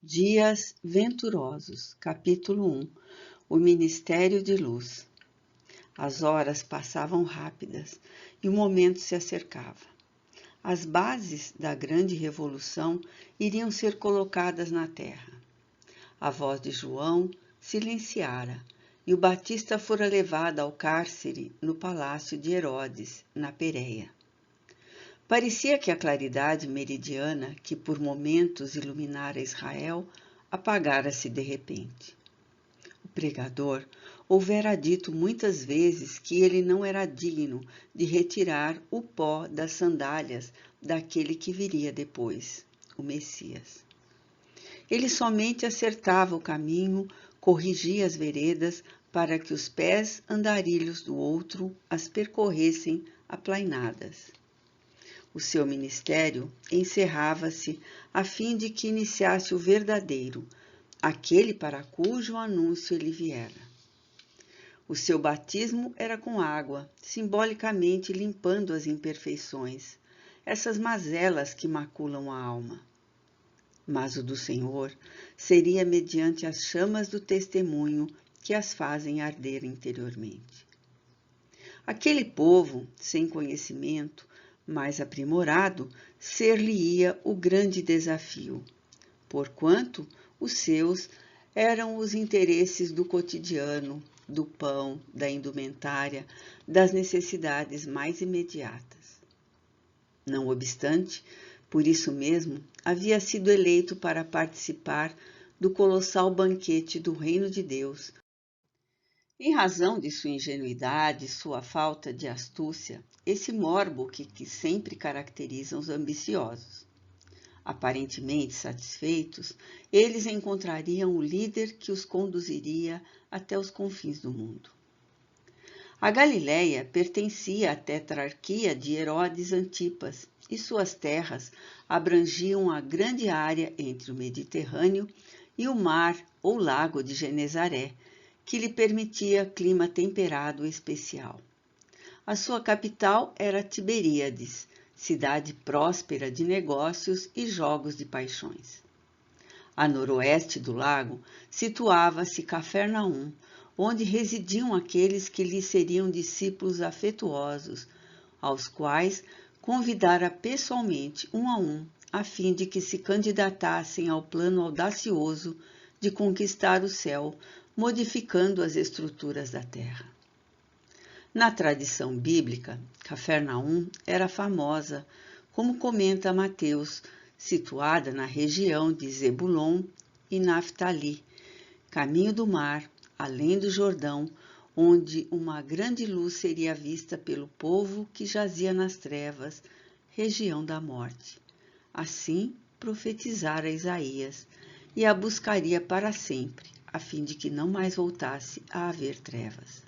Dias Venturosos, capítulo 1. O Ministério de Luz. As horas passavam rápidas e o momento se acercava. As bases da grande revolução iriam ser colocadas na terra. A voz de João silenciara e o Batista fora levado ao cárcere no palácio de Herodes, na Pérea. Parecia que a claridade meridiana, que por momentos iluminara Israel, apagara-se de repente. O pregador houvera dito muitas vezes que ele não era digno de retirar o pó das sandálias daquele que viria depois, o Messias. Ele somente acertava o caminho, corrigia as veredas para que os pés andarilhos do outro as percorressem aplainadas. O seu ministério encerrava-se a fim de que iniciasse o verdadeiro, aquele para cujo anúncio ele viera. O seu batismo era com água, simbolicamente limpando as imperfeições, essas mazelas que maculam a alma. Mas o do Senhor seria mediante as chamas do testemunho que as fazem arder interiormente. Aquele povo, sem conhecimento, mais aprimorado, ser-lhe-ia o grande desafio, porquanto os seus eram os interesses do cotidiano, do pão, da indumentária, das necessidades mais imediatas. Não obstante, por isso mesmo, havia sido eleito para participar do colossal banquete do reino de Deus. Em razão de sua ingenuidade, sua falta de astúcia, esse morbo que sempre caracteriza os ambiciosos. Aparentemente satisfeitos, eles encontrariam o líder que os conduziria até os confins do mundo. A Galiléia pertencia à tetrarquia de Herodes Antipas e suas terras abrangiam a grande área entre o Mediterrâneo e o mar ou lago de Genezaré, que lhe permitia clima temperado especial. A sua capital era Tiberíades, cidade próspera de negócios e jogos de paixões. A noroeste do lago situava-se Cafarnaum, onde residiam aqueles que lhe seriam discípulos afetuosos, aos quais convidara pessoalmente um a um, a fim de que se candidatassem ao plano audacioso de conquistar o céu, modificando as estruturas da terra. Na tradição bíblica, Cafarnaum era famosa, como comenta Mateus, situada na região de Zebulon e Naftali, caminho do mar, além do Jordão, onde uma grande luz seria vista pelo povo que jazia nas trevas, região da morte. Assim profetizara Isaías, e a buscaria para sempre, a fim de que não mais voltasse a haver trevas.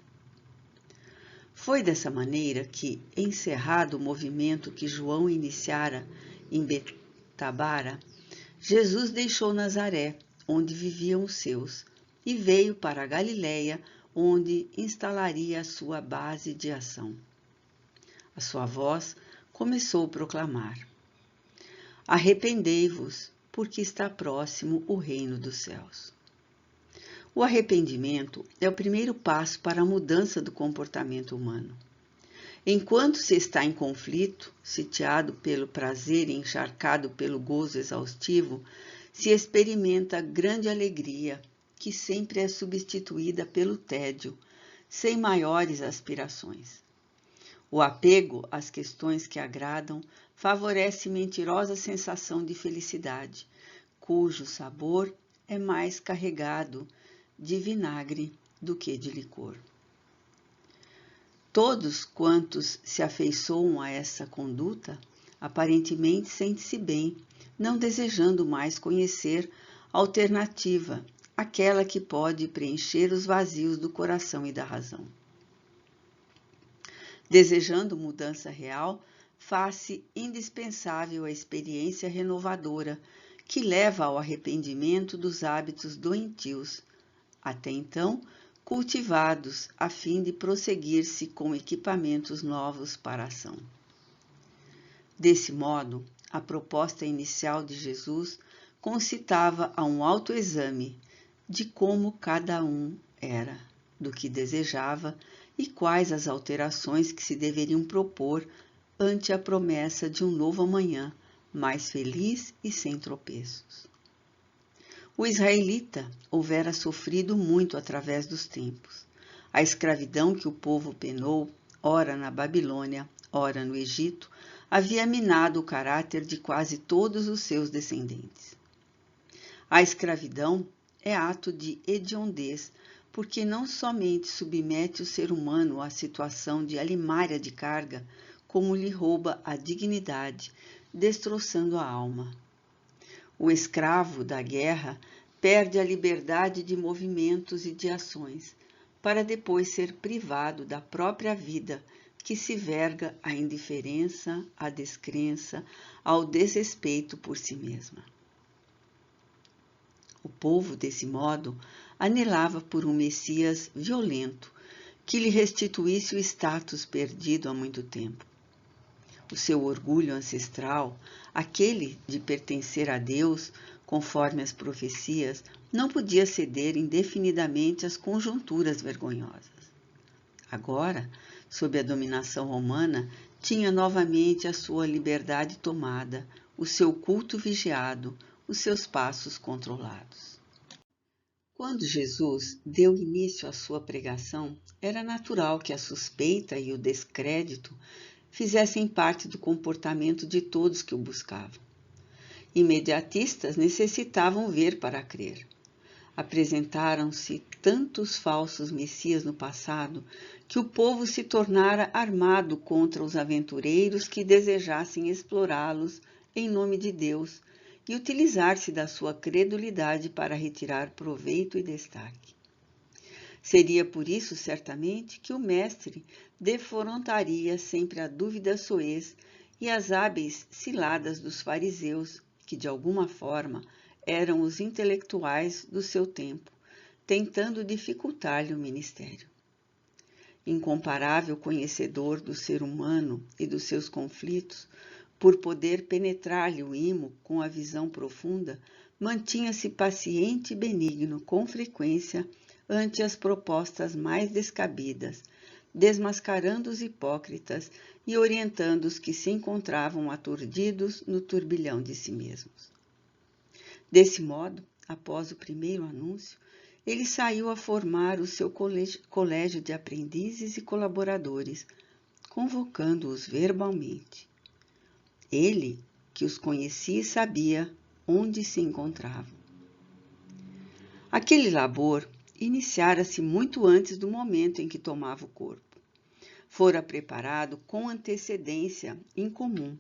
Foi dessa maneira que, encerrado o movimento que João iniciara em Betabara, Jesus deixou Nazaré, onde viviam os seus, e veio para a Galiléia, onde instalaria a sua base de ação. A sua voz começou a proclamar: Arrependei-vos, porque está próximo o reino dos céus. O arrependimento é o primeiro passo para a mudança do comportamento humano. Enquanto se está em conflito, sitiado pelo prazer e encharcado pelo gozo exaustivo, se experimenta grande alegria, que sempre é substituída pelo tédio, sem maiores aspirações. O apego às questões que agradam favorece mentirosa sensação de felicidade, cujo sabor é mais carregado de vinagre do que de licor. Todos quantos se afeiçoam a essa conduta, aparentemente sentem-se bem, não desejando mais conhecer a alternativa, aquela que pode preencher os vazios do coração e da razão. Desejando mudança real, faz-se indispensável a experiência renovadora que leva ao arrependimento dos hábitos doentios, até então cultivados a fim de prosseguir-se com equipamentos novos para a ação. Desse modo, a proposta inicial de Jesus concitava a um autoexame de como cada um era, do que desejava e quais as alterações que se deveriam propor ante a promessa de um novo amanhã, mais feliz e sem tropeços. O israelita houvera sofrido muito através dos tempos. A escravidão que o povo penou, ora na Babilônia, ora no Egito, havia minado o caráter de quase todos os seus descendentes. A escravidão é ato de hediondez, porque não somente submete o ser humano à situação de alimária de carga, como lhe rouba a dignidade, destroçando a alma. O escravo da guerra perde a liberdade de movimentos e de ações, para depois ser privado da própria vida, que se verga à indiferença, à descrença, ao desrespeito por si mesma. O povo, desse modo, anelava por um Messias violento, que lhe restituísse o status perdido há muito tempo. O seu orgulho ancestral, aquele de pertencer a Deus, conforme as profecias, não podia ceder indefinidamente às conjunturas vergonhosas. Agora, sob a dominação romana, tinha novamente a sua liberdade tomada, o seu culto vigiado, os seus passos controlados. Quando Jesus deu início à sua pregação, era natural que a suspeita e o descrédito fizessem parte do comportamento de todos que o buscavam. Imediatistas necessitavam ver para crer. Apresentaram-se tantos falsos messias no passado que o povo se tornara armado contra os aventureiros que desejassem explorá-los em nome de Deus e utilizar-se da sua credulidade para retirar proveito e destaque. Seria por isso, certamente, que o mestre defrontaria sempre a dúvida soez e as hábeis ciladas dos fariseus, que, de alguma forma, eram os intelectuais do seu tempo, tentando dificultar-lhe o ministério. Incomparável conhecedor do ser humano e dos seus conflitos, por poder penetrar-lhe o imo com a visão profunda, mantinha-se paciente e benigno com frequência ante as propostas mais descabidas, desmascarando os hipócritas e orientando os que se encontravam aturdidos no turbilhão de si mesmos. Desse modo, após o primeiro anúncio, ele saiu a formar o seu colégio de aprendizes e colaboradores, convocando-os verbalmente. Ele, que os conhecia e sabia onde se encontravam. Aquele labor iniciara-se muito antes do momento em que tomava o corpo. Fora preparado com antecedência incomum,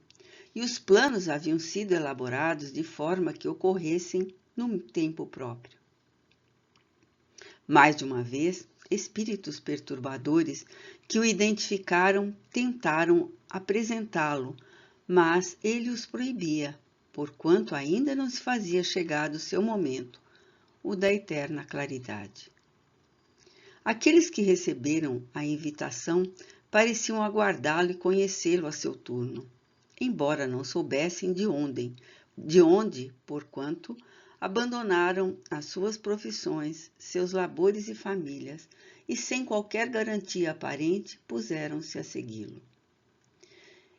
e os planos haviam sido elaborados de forma que ocorressem no tempo próprio. Mais de uma vez, espíritos perturbadores que o identificaram tentaram apresentá-lo, mas ele os proibia, porquanto ainda não se fazia chegado o seu momento, o da eterna claridade. Aqueles que receberam a invitação pareciam aguardá-lo e conhecê-lo a seu turno, embora não soubessem de onde, porquanto abandonaram as suas profissões, seus labores e famílias, e sem qualquer garantia aparente puseram-se a segui-lo.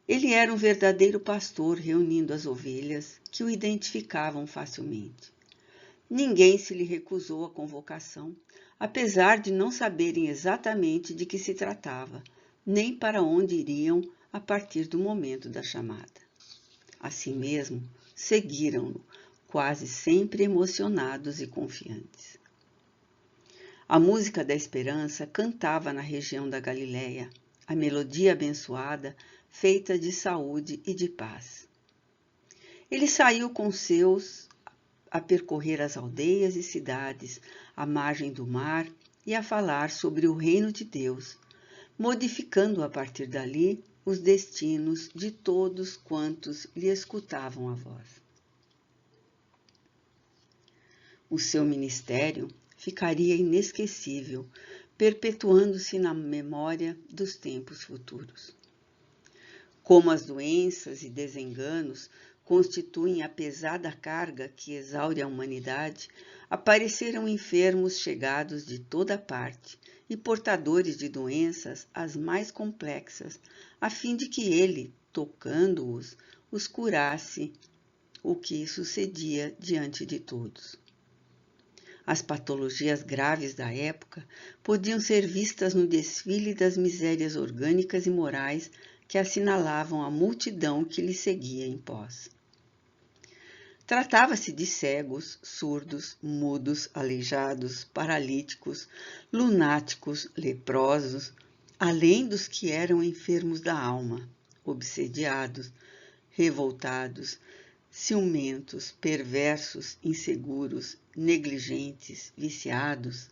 Ele era um verdadeiro pastor reunindo as ovelhas que o identificavam facilmente. Ninguém se lhe recusou a convocação, apesar de não saberem exatamente de que se tratava, nem para onde iriam a partir do momento da chamada. Assim mesmo, seguiram-no, quase sempre emocionados e confiantes. A música da esperança cantava na região da Galileia, a melodia abençoada, feita de saúde e de paz. Ele saiu com seus a percorrer as aldeias e cidades, à margem do mar, e a falar sobre o reino de Deus, modificando a partir dali os destinos de todos quantos lhe escutavam a voz. O seu ministério ficaria inesquecível, perpetuando-se na memória dos tempos futuros. Como as doenças e desenganos constituem a pesada carga que exaure a humanidade, apareceram enfermos chegados de toda parte e portadores de doenças as mais complexas, a fim de que ele, tocando-os, os curasse, o que sucedia diante de todos. As patologias graves da época podiam ser vistas no desfile das misérias orgânicas e morais que assinalavam a multidão que lhe seguia em pós. Tratava-se de cegos, surdos, mudos, aleijados, paralíticos, lunáticos, leprosos, além dos que eram enfermos da alma, obsediados, revoltados, ciumentos, perversos, inseguros, negligentes, viciados.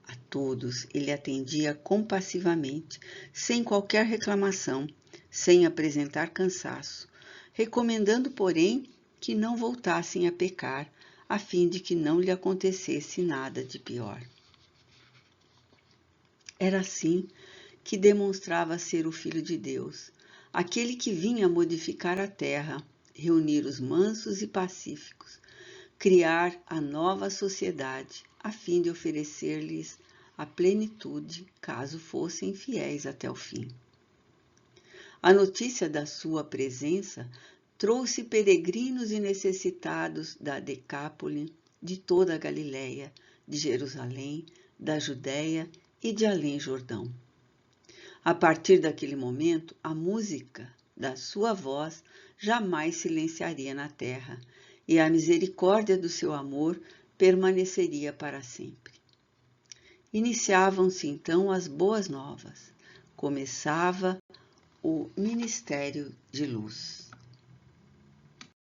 A todos ele atendia compassivamente, sem qualquer reclamação, sem apresentar cansaço, recomendando, porém, que não voltassem a pecar, a fim de que não lhe acontecesse nada de pior. Era assim que demonstrava ser o Filho de Deus, aquele que vinha modificar a terra, reunir os mansos e pacíficos, criar a nova sociedade, a fim de oferecer-lhes a plenitude, caso fossem fiéis até o fim. A notícia da sua presença trouxe peregrinos e necessitados da Decápole, de toda a Galiléia, de Jerusalém, da Judéia e de além Jordão. A partir daquele momento, a música da sua voz jamais silenciaria na terra, e a misericórdia do seu amor permaneceria para sempre. Iniciavam-se então as boas novas. Começava o ministério de luz.